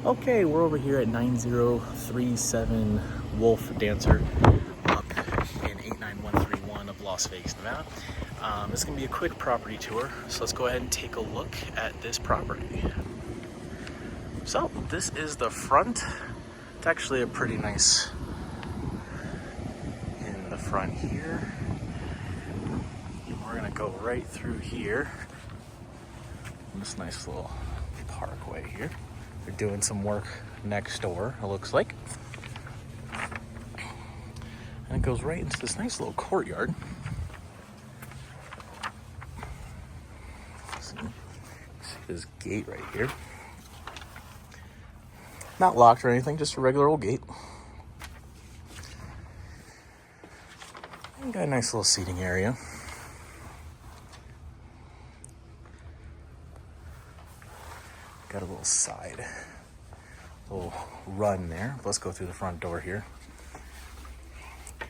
Okay, we're over here at 9037 Wolf Dancer up in 89131 of Las Vegas, Nevada. This is going to be a quick property tour, so let's go ahead and take a look at this property. So, this is the front. It's actually a pretty nice in the front here. And we're going to go right through here. This nice little parkway here. They're doing some work next door, it looks like. And it goes right into this nice little courtyard. See this gate right here. Not locked or anything, just a regular old gate. And got a nice little seating area. Got a little side, little run there. Let's go through the front door here.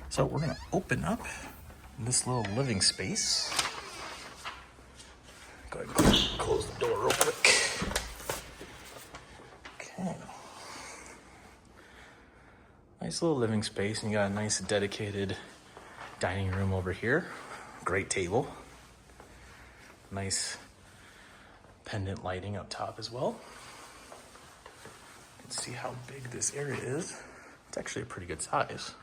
So we're gonna open up this little living space. Go ahead and close the door real quick. Okay. Nice little living space, and you got a nice dedicated dining room over here. Great table. Nice pendant lighting up top as well. You can see how big this area is. It's actually a pretty good size.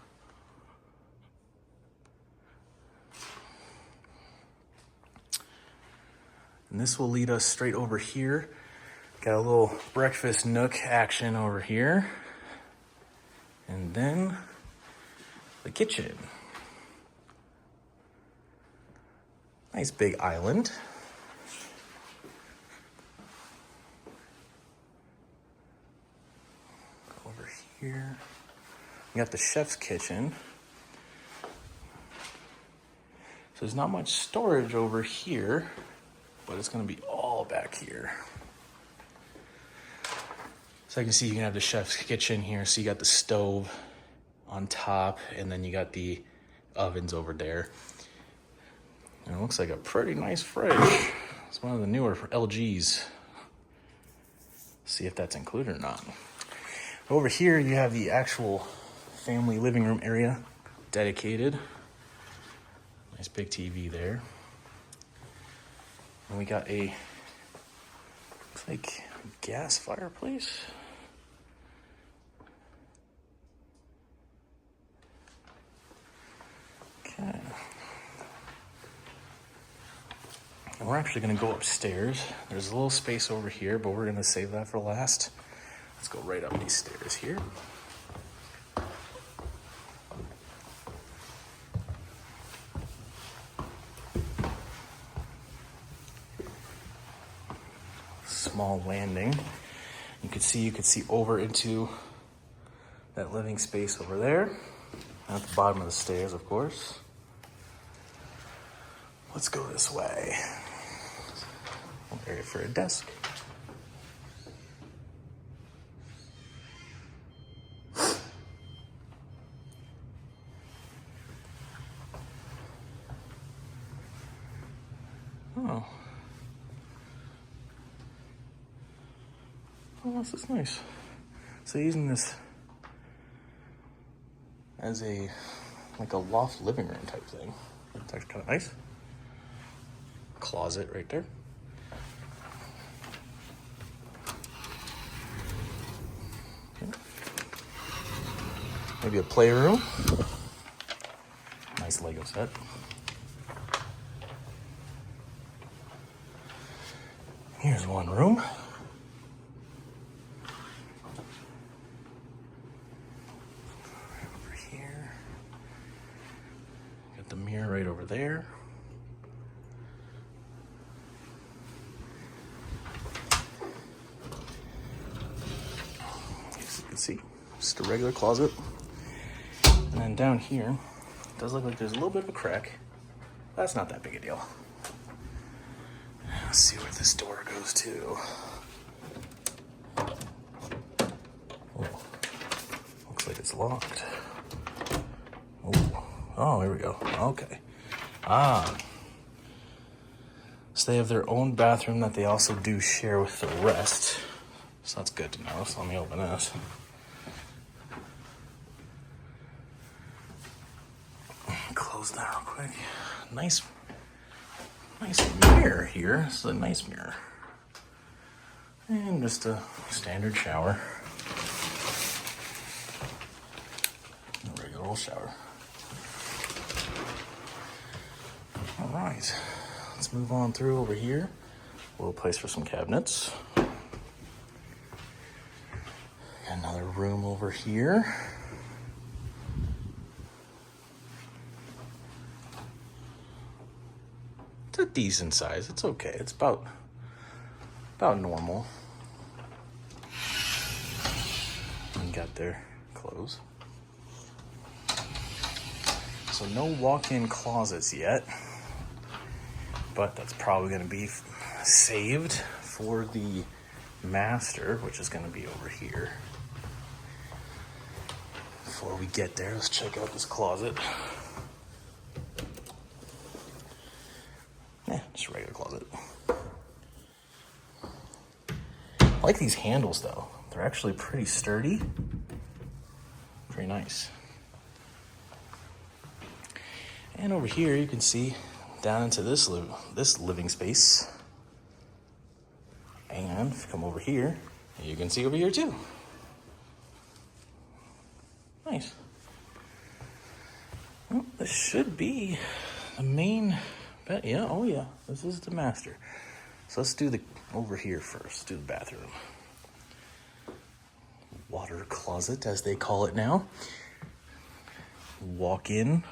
And this will lead us straight over here. Got a little breakfast nook action over here. And then the kitchen. Nice big island. Over here, we got the chef's kitchen. So there's not much storage over here, but it's gonna be all back here. So I can see you can have the chef's kitchen here. So you got the stove on top, and then you got the ovens over there. And it looks like a pretty nice fridge. It's one of the newer LGs. See if that's included or not. Over here, you have the actual family living room area dedicated. Nice big TV there. And we got a, looks like gas fireplace. Okay. And we're actually gonna go upstairs. There's a little space over here, but we're gonna save that for last. Let's go right up these stairs here. Small landing. You could see over into that living space over there. At the bottom of the stairs, of course. Let's go this way. Area for a desk. Oh. Oh, this is nice. So using this as a, like a loft living room type thing. It's actually kind of nice. Closet right there. Okay. Maybe a playroom. Nice Lego set. Here's one room. Over here. Got the mirror right over there. As you can see, just a regular closet. And then down here, it does look like there's a little bit of a crack. That's not that big a deal. Let's see where this door goes to. Oh, looks like it's locked. Oh, here we go. Okay. So they have their own bathroom that they also do share with the rest. So that's good to know. So let me open this. Close that real quick. Nice mirror here. This is a nice mirror. And just a standard shower. A regular old shower. All right, let's move on through over here. A little place for some cabinets. Another room over here. It's a decent size. It's okay. It's about normal. And got their clothes. So no walk-in closets yet, but that's probably going to be saved for the master, which is going to be over here. Before we get there, let's check out this closet. Yeah, just a regular closet. I like these handles though. They're actually pretty sturdy. Very nice. And over here you can see down into this living space. And if you come over here, you can see over here too. Nice. Well, this should be the main bed. Yeah, oh yeah, this is the master. So let's do the over here first. Let's do the bathroom. Water closet, as they call it now. Walk in.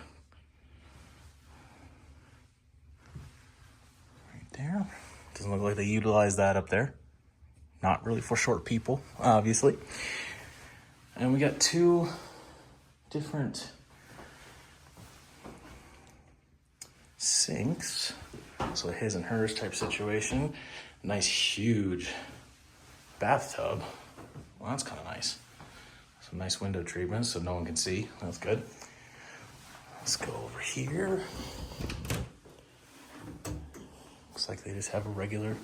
Right there. Doesn't look like they utilize that up there. Not really for short people, obviously. And we got two different sinks. So his and hers type situation. Nice huge bathtub. Well, that's kind of nice. Some nice window treatments so no one can see. That's good. Let's go over here. Looks like they just have a regular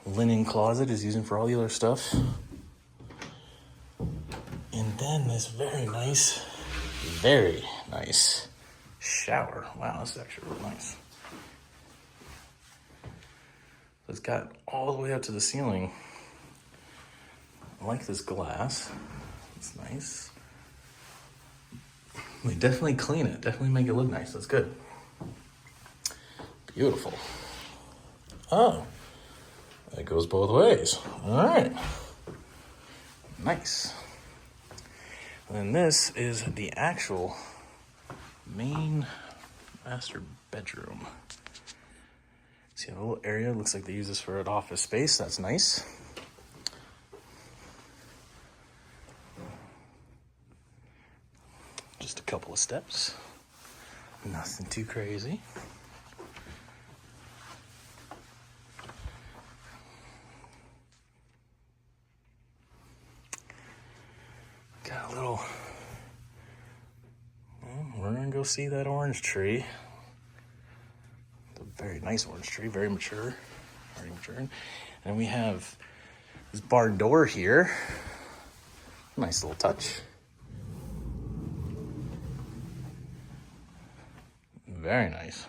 linen closet is using for all the other stuff. And then this very nice shower. Wow, this is actually real nice. It's got all the way up to the ceiling. I like this glass. It's nice. They definitely clean it. Definitely make it look nice. That's good. Beautiful. Oh, that goes both ways. All right. Nice. And then this is the actual main master bedroom. See a little area. Looks like they use this for an office space. That's nice. Just a couple of steps. Nothing too crazy. Got a little... Well, we're going to go see that orange tree. It's a very nice orange tree. Very mature. Very mature. And we have this barn door here. Nice little touch. Very nice.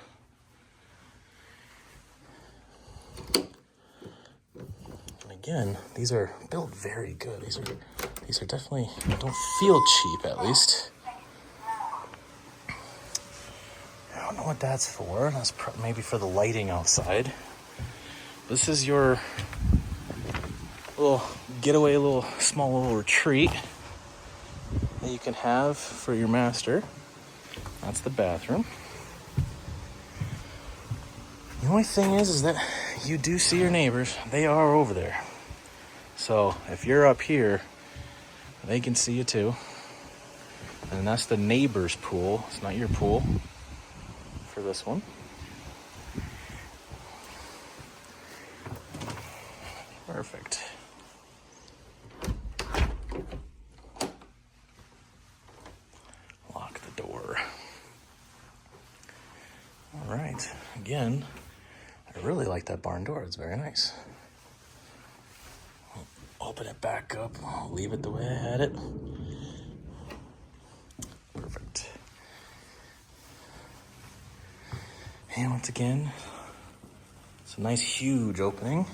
And again, these are built very good. These are definitely don't feel cheap, at least. I don't know what that's for. That's maybe for the lighting outside. This is your little getaway, small little retreat that you can have for your master. That's the bathroom. The only thing is that you do see your neighbors. They are over there. So if you're up here, they can see you too. And that's the neighbor's pool. It's not your pool for this one. Perfect. Lock the door. All right. Again, I really like that barn door. It's very nice. open it back up. I'll leave it the way I had it. Perfect. And once again, it's a nice huge opening.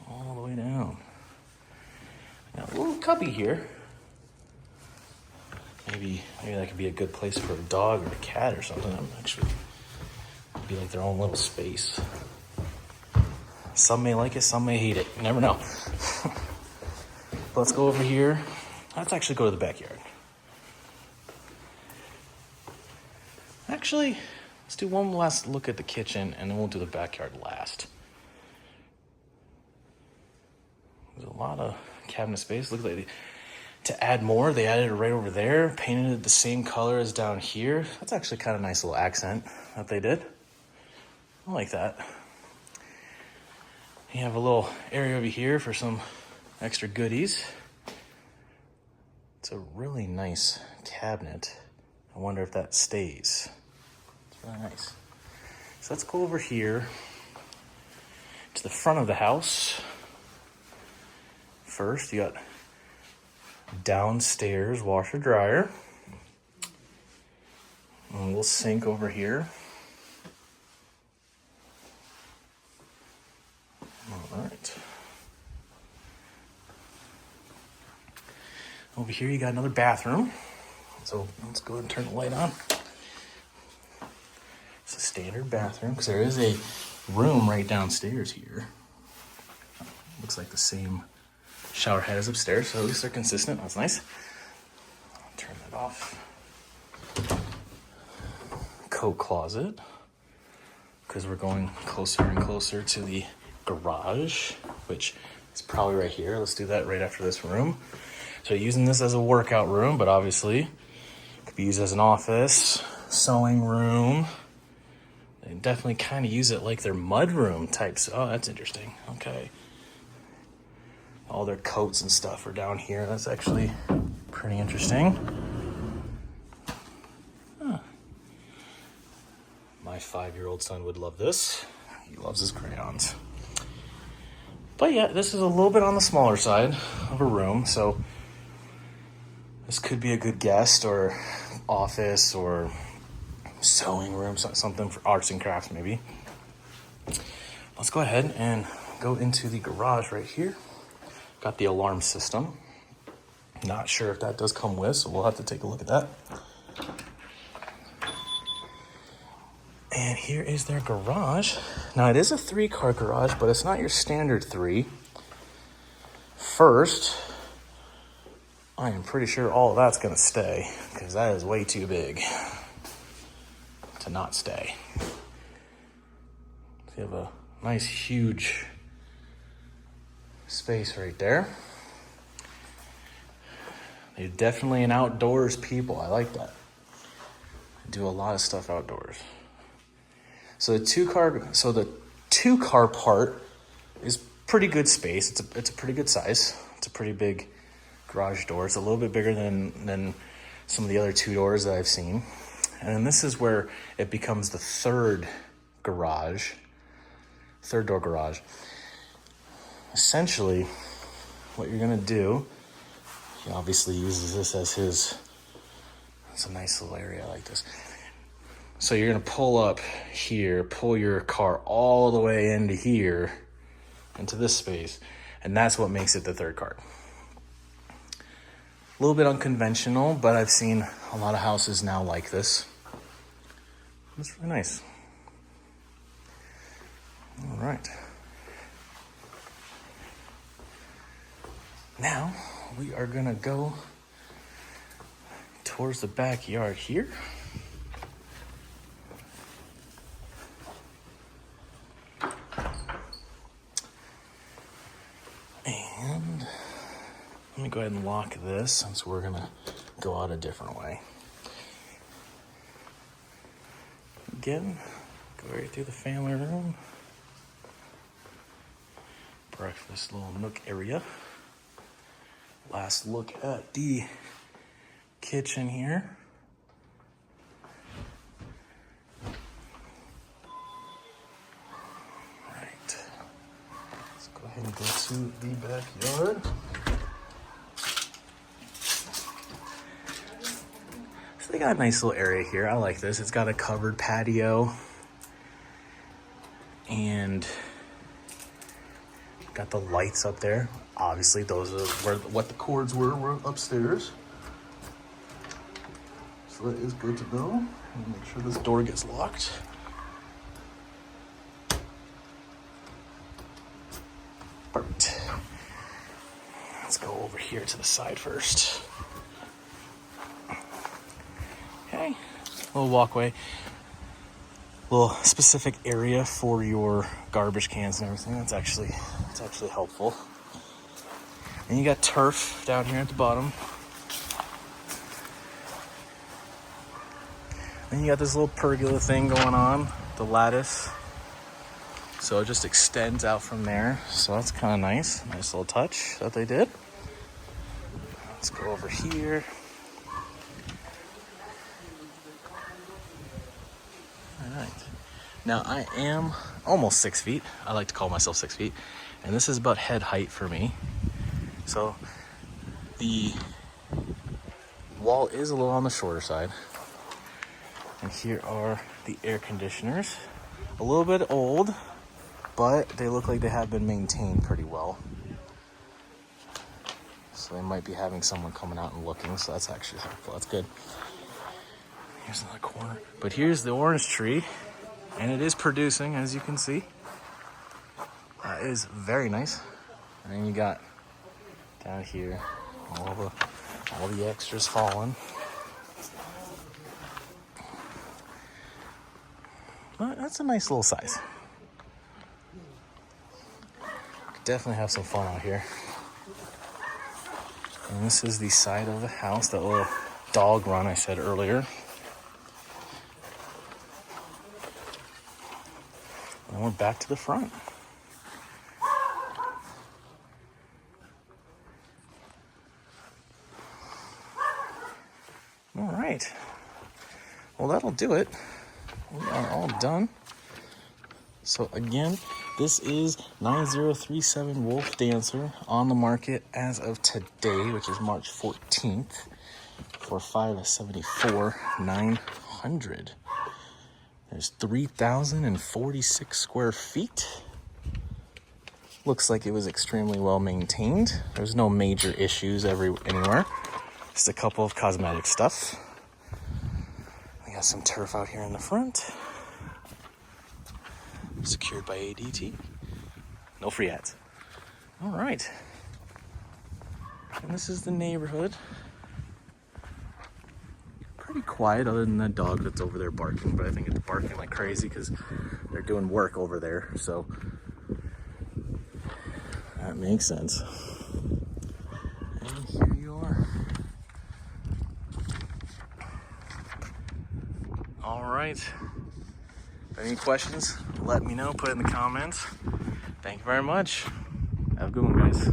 All the way down. Now a little cubby here. Maybe that could be a good place for a dog or a cat or something. I'm actually be like their own little space. Some may like it, some may hate it. You never know. Let's go over here. Let's actually go to the backyard. Actually, let's do one last look at the kitchen and then we'll do the backyard last. There's a lot of cabinet space. Looks like to add more, they added it right over there, painted it the same color as down here. That's actually kind of a nice little accent that they did. I like that. You have a little area over here for some extra goodies. It's a really nice cabinet. I wonder if that stays. It's really nice. So let's go over here to the front of the house. First, you got downstairs washer dryer. And a little sink over here. All right. Over here you got another bathroom. So let's go ahead and turn the light on. It's a standard bathroom because there is a room right downstairs here. Looks like the same shower head as upstairs, so at least they're consistent. That's nice. I'll turn that off. Coat closet, because we're going closer and closer to the garage, which is probably right here. Let's do that right after this room. So using this as a workout room, but obviously it could be used as an office, sewing room. They definitely kind of use it like their mud room types. Oh, that's interesting. Okay. All their coats and stuff are down here. That's actually pretty interesting. Huh. My 5-year-old son would love this. He loves his crayons. But yeah, this is a little bit on the smaller side of a room, so this could be a good guest or office or sewing room, something for arts and crafts maybe. Let's go ahead and go into the garage right here. Got the alarm system. Not sure if that does come with, so we'll have to take a look at that. And here is their garage. Now it is a 3-car garage, but it's not your standard 3. First, I am pretty sure all of that's gonna stay because that is way too big to not stay. So you have a nice huge space right there. They're definitely an outdoors people. I like that. They do a lot of stuff outdoors. So the two car part is pretty good space. It's a pretty good size. It's a pretty big garage door. It's a little bit bigger than some of the other 2 doors that I've seen. And then this is where it becomes the third door garage. Essentially, what you're gonna do, he obviously uses this as his, it's a nice little area like this. So you're gonna pull up here, pull your car all the way into here, into this space, and that's what makes it the third car. A little bit unconventional, but I've seen a lot of houses now like this. It's really nice. All right. Now we are gonna go towards the backyard here. And let me go ahead and lock this since we're gonna go out a different way. Again, go right through the family room. Breakfast little nook area. Last look at the kitchen here. ahead and go to the backyard. So they got a nice little area here. I like this. It's got a covered patio. And got the lights up there. Obviously, those are what the cords were upstairs. So that is good to know. Make sure this door gets locked. Perfect. Let's go over here to the side first. Okay, little walkway. Little specific area for your garbage cans and everything. It's actually helpful. And you got turf down here at the bottom. Then you got this little pergola thing going on, the lattice. So it just extends out from there. So that's kind of nice. Nice little touch that they did. Let's go over here. All right. Now I am almost 6 feet. I like to call myself 6 feet. And this is about head height for me. So the wall is a little on the shorter side. And here are the air conditioners. A little bit old, but they look like they have been maintained pretty well. So they might be having someone coming out and looking, so that's actually helpful. That's good. Here's another corner. But here's the orange tree, and it is producing, as you can see. That is very nice. And then you got down here all the extras falling. But that's a nice little size. Could definitely have some fun out here. And this is the side of the house, that little dog run I said earlier. And we're back to the front. All right. Well, that'll do it. We are all done. So again, this is 9037 Wolf Dancer on the market as of today, which is March 14th, for $574,900. There's 3,046 square feet. Looks like it was extremely well maintained. There's no major issues anywhere. Just a couple of cosmetic stuff. We got some turf out here in the front. Secured by ADT. No free ads. All right. And this is the neighborhood. Pretty quiet other than that dog that's over there barking, but I think it's barking like crazy because they're doing work over there, so that makes sense. And here you are. All right. Any questions, let me know. Put it in the comments. Thank you very much. Have a good one, guys.